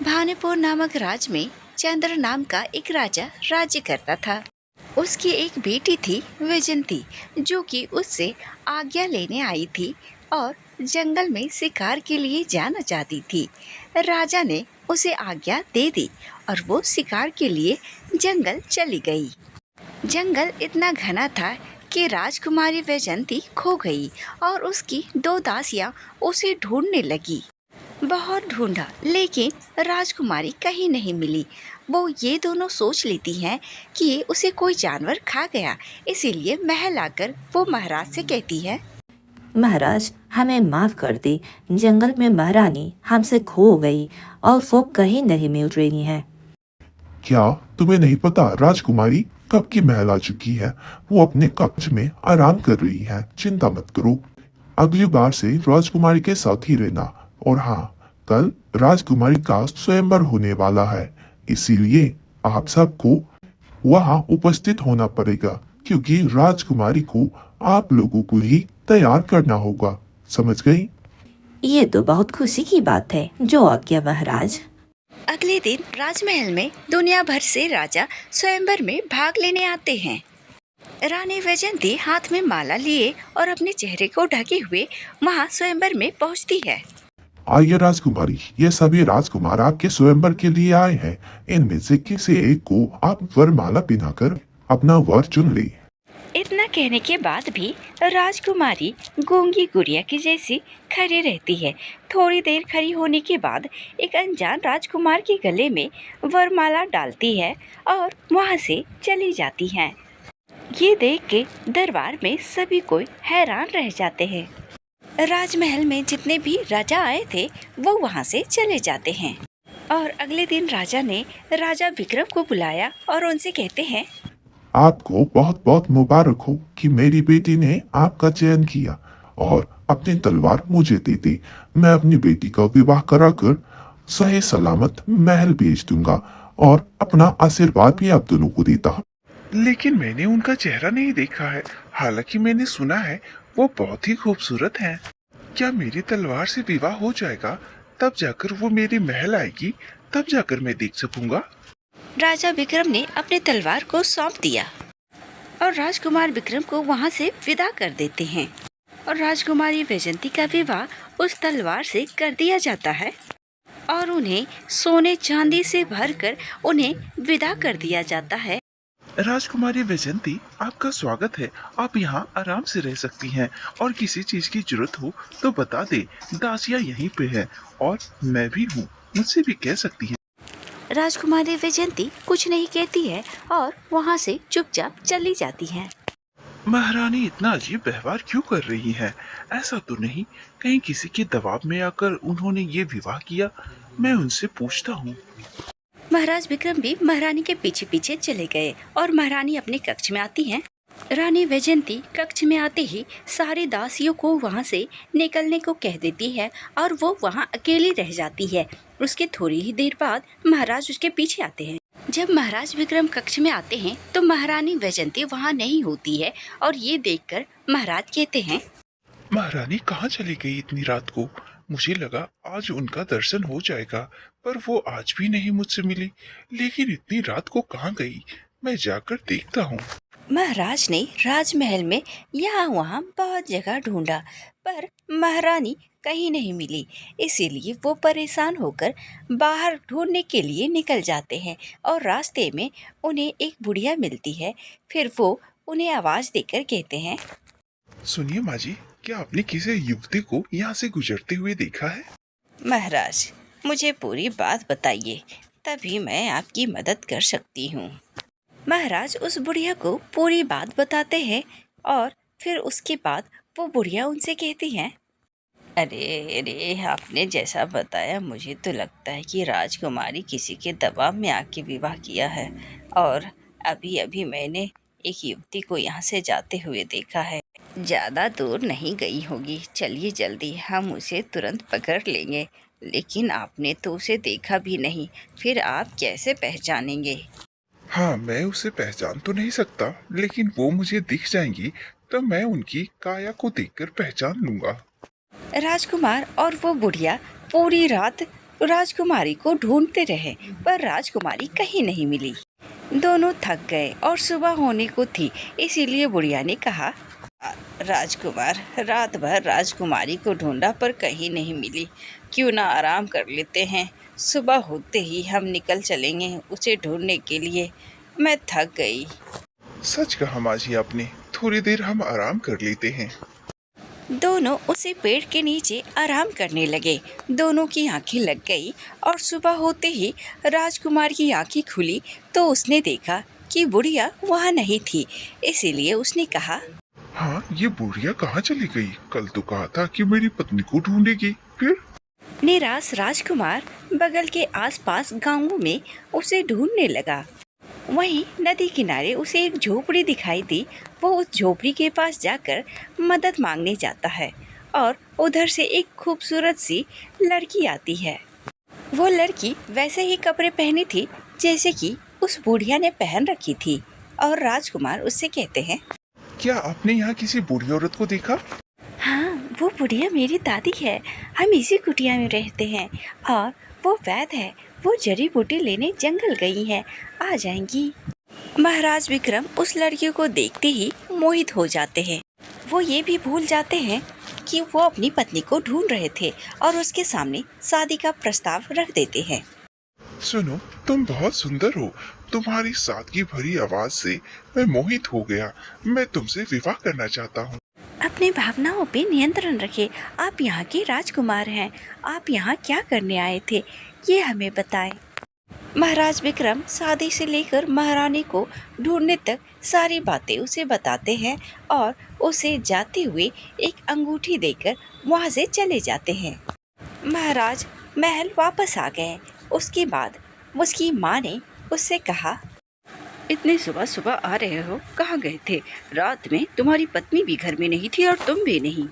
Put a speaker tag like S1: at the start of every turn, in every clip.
S1: भानुपुर नामक राज्य में चंद्र नाम का एक राजा राज्य करता था। उसकी एक बेटी थी वैजयंती, जो कि उससे आज्ञा लेने आई थी और जंगल में शिकार के लिए जाना चाहती थी। राजा ने उसे आज्ञा दे दी और वो शिकार के लिए जंगल चली गई। जंगल इतना घना था कि राजकुमारी वैजयंती खो गई और उसकी दो दासियां उसे ढूंढने लगी। बहुत ढूंढा, लेकिन राजकुमारी कहीं नहीं मिली। वो ये दोनों सोच लेती हैं कि उसे कोई जानवर खा गया, इसीलिए महल आकर वो महाराज से कहती है,
S2: महाराज, हमें माफ कर दी। जंगल में महारानी हमसे खो गई और वो कहीं नहीं मिल रही है।
S3: क्या तुम्हें नहीं पता राजकुमारी कब की महल आ चुकी है? वो अपने कक्ष में आराम कर रही है। चिंता मत करो, अगली बार से राजकुमारी के साथ ही रहना। और हाँ, कल राजकुमारी का स्वयंवर होने वाला है, इसीलिए आप सबको वहाँ उपस्थित होना पड़ेगा, क्योंकि राजकुमारी को आप लोगों को ही तैयार करना होगा। समझ गई?
S2: ये तो बहुत खुशी की बात है। जो आज्ञा महाराज।
S1: अगले दिन राजमहल में दुनिया भर से राजा स्वयंवर में भाग लेने आते हैं। रानी वैजयंती हाथ में माला लिए और अपने चेहरे को ढके हुए वहाँ स्वयंवर में पहुँचती है।
S3: आइए राजकुमारी, ये सभी राजकुमार आपके स्वयंवर के लिए आए हैं। इनमें से किसी एक को आप वरमाला पहनाकर अपना वर चुन ले।
S1: इतना कहने के बाद भी राजकुमारी गूंगी गुड़िया की जैसी खड़ी रहती है। थोड़ी देर खड़ी होने के बाद एक अनजान राजकुमार के गले में वरमाला डालती है और वहाँ से चली जाती हैं। ये देख के दरबार में सभी कोई हैरान रह जाते हैं। राजमहल में जितने भी राजा आए थे वो वहाँ से चले जाते हैं। और अगले दिन राजा ने राजा विक्रम को बुलाया और उनसे कहते हैं,
S3: आपको बहुत बहुत मुबारक हो कि मेरी बेटी ने आपका चयन किया और अपनी तलवार मुझे दे दी। मैं अपनी बेटी का विवाह कराकर सही सलामत महल भेज दूंगा और अपना आशीर्वाद भी आप दोनों को देता।
S4: लेकिन मैंने उनका चेहरा नहीं देखा है। हालांकि मैंने सुना है वो बहुत ही खूबसूरत हैं। क्या मेरी तलवार से विवाह हो जाएगा तब जाकर वो मेरी महल आएगी, तब जाकर मैं देख सकूंगा।
S1: राजा विक्रम ने अपने तलवार को सौंप दिया और राजकुमार विक्रम को वहां से विदा कर देते हैं और राजकुमारी वैजयंती का विवाह उस तलवार से कर दिया जाता है और उन्हें सोने चांदी से भरकर उन्हें विदा कर दिया जाता है।
S4: राजकुमारी वैजयंती, आपका स्वागत है। आप यहाँ आराम से रह सकती हैं और किसी चीज की जरूरत हो तो बता दे, दासियाँ यहीं पे है और मैं भी हूँ, मुझसे भी कह सकती हैं।
S1: राजकुमारी वैजयंती कुछ नहीं कहती है और वहाँ से चुपचाप चली जाती है।
S4: महारानी इतना अजीब व्यवहार क्यों कर रही है? ऐसा तो नहीं कहीं किसी के दबाव में आकर उन्होंने ये विवाह किया? मैं उनसे पूछता हूँ।
S1: महाराज विक्रम भी महारानी के पीछे पीछे चले गए और महारानी अपने कक्ष में आती हैं। रानी वैजयंती कक्ष में आते ही सारी दासियों को वहाँ से निकलने को कह देती है और वो वहाँ अकेली रह जाती है। उसके थोड़ी ही देर बाद महाराज उसके पीछे आते हैं। जब महाराज विक्रम कक्ष में आते हैं तो महारानी वैजयंती वहाँ नहीं होती है और ये देखकर महाराज कहते हैं,
S4: महारानी कहाँ चली गई इतनी रात को? मुझे लगा आज उनका दर्शन हो जाएगा, पर वो आज भी नहीं मुझसे मिली। लेकिन इतनी रात को कहाँ गई? मैं जाकर देखता हूँ।
S1: महाराज ने राजमहल में यहाँ वहाँ बहुत जगह ढूंढा पर महारानी कहीं नहीं मिली, इसीलिए वो परेशान होकर बाहर ढूंढने के लिए निकल जाते हैं और रास्ते में उन्हें एक बुढ़िया मिलती है। फिर वो उन्हें आवाज देकर कहते हैं,
S4: सुनिए माँ जी, क्या आपने किसी युवती को यहाँ से गुजरते हुए देखा है?
S1: महाराज, मुझे पूरी बात बताइए, तभी मैं आपकी मदद कर सकती हूँ। महाराज उस बुढ़िया को पूरी बात बताते हैं और फिर उसके बाद वो बुढ़िया उनसे कहती है, अरे आपने जैसा बताया मुझे तो लगता है कि राजकुमारी किसी के दबाव में आके विवाह किया है और अभी अभी मैंने एक युवती को यहाँ से जाते हुए देखा है। ज़्यादा दूर नहीं गई होगी, चलिए जल्दी, हम उसे तुरंत पकड़ लेंगे। लेकिन आपने तो उसे देखा भी नहीं, फिर आप कैसे पहचानेंगे?
S4: हाँ, मैं उसे पहचान तो नहीं सकता, लेकिन वो मुझे दिख जाएंगी तो मैं उनकी काया को देखकर पहचान लूंगा।
S1: राजकुमार और वो बुढ़िया पूरी रात राजकुमारी को ढूंढते रहे, पर राजकुमारी कहीं नहीं मिली। दोनों थक गए और सुबह होने को थी, इसीलिए बुढ़िया ने कहा, राजकुमार, रात भर राजकुमारी को ढूंढा पर कहीं नहीं मिली। क्यों ना आराम कर लेते हैं, सुबह होते ही हम निकल चलेंगे उसे ढूंढने के लिए। मैं थक गई।
S4: सच कहा माँ जी आपने, थोड़ी देर हम आराम कर लेते हैं।
S1: दोनों उसी पेड़ के नीचे आराम करने लगे। दोनों की आंखें लग गई और सुबह होते ही राजकुमार की आंखें खुली तो उसने देखा कि बुढ़िया वहाँ नहीं थी। इसीलिए उसने कहा,
S4: हाँ, ये बुढ़िया कहाँ चली गई? कल तो कहा था कि मेरी पत्नी को ढूंढेगी। फिर
S1: निराश राजकुमार बगल के आसपास गांवों में उसे ढूंढने लगा। वहीं नदी किनारे उसे एक झोपड़ी दिखाई दी। वो उस झोपड़ी के पास जाकर मदद मांगने जाता है और उधर से एक खूबसूरत सी लड़की आती है। वो लड़की वैसे ही कपड़े पहनी थी जैसे कि उस बुढ़िया ने पहन रखी थी और राजकुमार उससे कहते हैं,
S4: क्या आपने यहाँ किसी बूढ़ी औरत को देखा?
S1: हाँ, वो बुढ़िया मेरी दादी है। हम इसी कुटिया में रहते हैं और वो वैद्य है। वो जड़ी बूटी लेने जंगल गई है, आ जाएंगी। महाराज विक्रम उस लड़की को देखते ही मोहित हो जाते हैं। वो ये भी भूल जाते हैं कि वो अपनी पत्नी को ढूंढ रहे थे और उसके सामने शादी का प्रस्ताव रख देते हैं।
S4: सुनो, तुम बहुत सुंदर हो। तुम्हारी सादगी भरी आवाज से मैं मोहित हो गया। मैं तुमसे विवाह करना चाहता हूँ।
S1: अपनी भावनाओं पे नियंत्रण रखें। आप यहाँ के राजकुमार हैं। आप यहाँ क्या करने आए थे, ये हमें बताएं। महाराज विक्रम शादी से लेकर महारानी को ढूंढने तक सारी बातें उसे बताते हैं और उसे जाते हुए एक अंगूठी देकर वहाँ से चले जाते हैं। महाराज महल वापस आ गए। उसके बाद उसकी माँ ने उससे कहा, इतनी सुबह सुबह आ रहे हो, कहाँ गए थे? रात में तुम्हारी पत्नी भी घर में नहीं थी और तुम भी नहीं।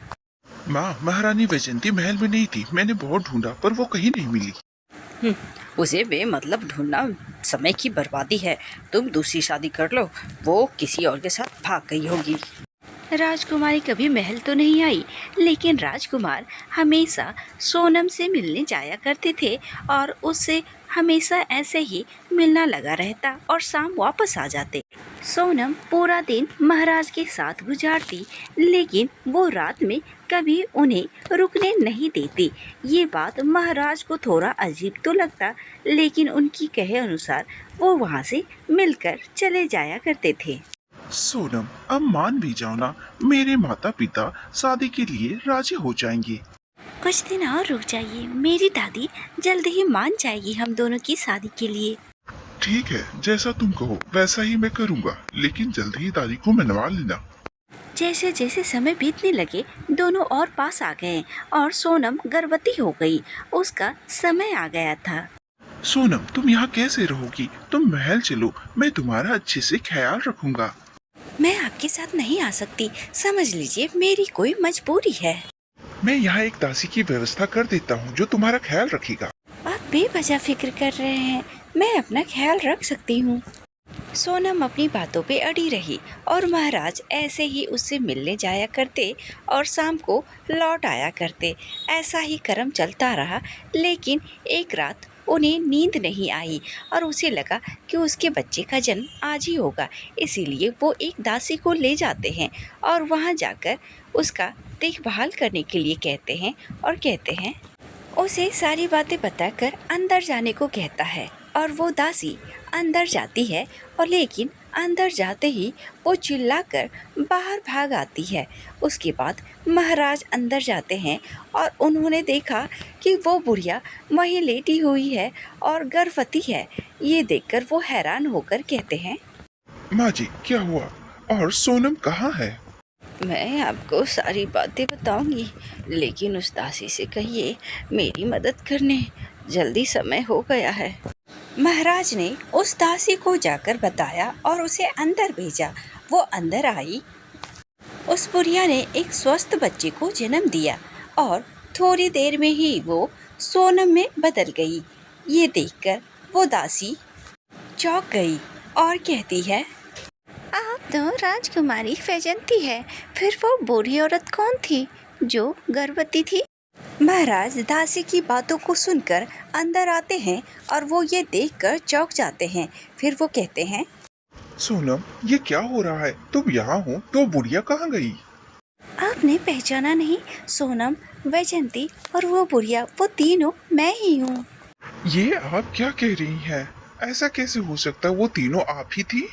S4: माँ, महारानी वैजंती महल में नहीं थी। मैंने बहुत ढूंढा पर वो कहीं नहीं मिली।
S1: उसे बेमतलब ढूंढना समय की बर्बादी है। तुम दूसरी शादी कर लो, वो किसी और के साथ भाग गई होगी। राजकुमारी कभी महल तो नहीं आई, लेकिन राजकुमार हमेशा सोनम से मिलने जाया करते थे और उससे हमेशा ऐसे ही मिलना लगा रहता और शाम वापस आ जाते। सोनम पूरा दिन महाराज के साथ गुजारती, लेकिन वो रात में कभी उन्हें रुकने नहीं देती। ये बात महाराज को थोड़ा अजीब तो लगता, लेकिन उनकी कहे अनुसार वो वहाँ से मिलकर चले जाया करते थे।
S4: सोनम, अब मान भी जाओ ना, मेरे माता पिता शादी के लिए राजी हो जाएंगे।
S1: कुछ दिन और रुक जाइए, मेरी दादी जल्द ही मान जाएगी हम दोनों की शादी के लिए।
S4: ठीक है, जैसा तुम कहो वैसा ही मैं करूँगा, लेकिन जल्द ही दादी को मनवा लेना।
S1: जैसे जैसे समय बीतने लगे, दोनों और पास आ गए और सोनम गर्भवती हो गई। उसका समय आ गया था।
S4: सोनम, तुम यहाँ कैसे रहोगी? तुम महल चलो, मैं तुम्हारा अच्छे से ख्याल रखूंगा।
S1: मैं आपके साथ नहीं आ सकती, समझ लीजिए मेरी कोई मजबूरी है।
S4: मैं यहाँ एक दासी की व्यवस्था कर देता हूँ जो तुम्हारा ख्याल रखेगा।
S1: आप बेवजह फिक्र कर रहे हैं, मैं अपना ख्याल रख सकती हूँ। सोनम अपनी बातों पे अड़ी रही और महाराज ऐसे ही उससे मिलने जाया करते और शाम को लौट आया करते। ऐसा ही क्रम चलता रहा, लेकिन एक रात उन्हें नींद नहीं आई और उसे लगा कि उसके बच्चे का जन्म आज ही होगा। इसीलिए वो एक दासी को ले जाते हैं और वहाँ जाकर उसका देखभाल करने के लिए कहते हैं और कहते हैं, उसे सारी बातें बताकर अंदर जाने को कहता है और वो दासी अंदर जाती है और लेकिन अंदर जाते ही वो चिल्लाकर बाहर भाग आती है। उसके बाद महाराज अंदर जाते हैं और उन्होंने देखा कि वो बुढ़िया वहीं लेटी हुई है और गर्भवती है। ये देखकर वो हैरान होकर कहते हैं,
S4: माँ जी, क्या हुआ और सोनम कहाँ है?
S1: मैं आपको सारी बातें बताऊंगी, लेकिन उस दासी से कहिए मेरी मदद करने, जल्दी समय हो गया है। महाराज ने उस दासी को जाकर बताया और उसे अंदर भेजा। वो अंदर आई। उस बुढ़िया ने एक स्वस्थ बच्चे को जन्म दिया और थोड़ी देर में ही वो सोनम में बदल गई। ये देखकर वो दासी चौंक गई और कहती है, आप तो राजकुमारी वैजंती है, फिर वो बूढ़ी औरत कौन थी जो गर्भवती थी? महाराज दासी की बातों को सुनकर अंदर आते हैं और वो ये देखकर चौंक जाते हैं। फिर वो कहते हैं,
S4: सोनम, ये क्या हो रहा है? तुम यहाँ हो तो बुढ़िया कहाँ गई?
S1: आपने पहचाना नहीं? सोनम, वैजंती और वो बुढ़िया, वो तीनों मैं ही हूँ।
S4: ये आप क्या कह रही हैं? ऐसा कैसे हो सकता है? वो तीनों आप ही थी?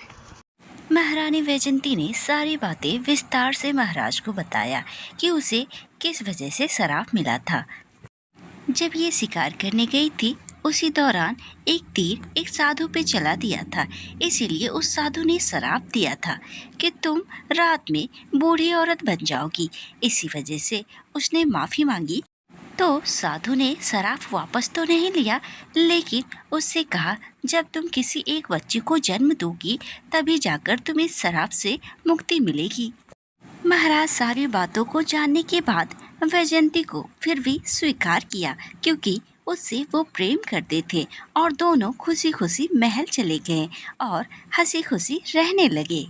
S1: महारानी वैजंती ने सारी बातें विस्तार से महाराज को बताया कि उसे किस वजह से शराब मिला था। जब ये शिकार करने गई थी उसी दौरान एक तीर एक साधु पे चला दिया था, इसीलिए उस साधु ने शराप दिया था कि तुम रात में बूढ़ी औरत बन जाओगी। इसी वजह से उसने माफ़ी मांगी तो साधु ने शराफ वापस तो नहीं लिया, लेकिन उससे कहा जब तुम किसी एक बच्चे को जन्म दोगी तभी जाकर तुम्हें शराफ से मुक्ति मिलेगी। महाराज सारी बातों को जानने के बाद वैजयंती को फिर भी स्वीकार किया, क्योंकि उससे वो प्रेम करते थे और दोनों खुशी खुशी महल चले गए और हंसी खुशी रहने लगे।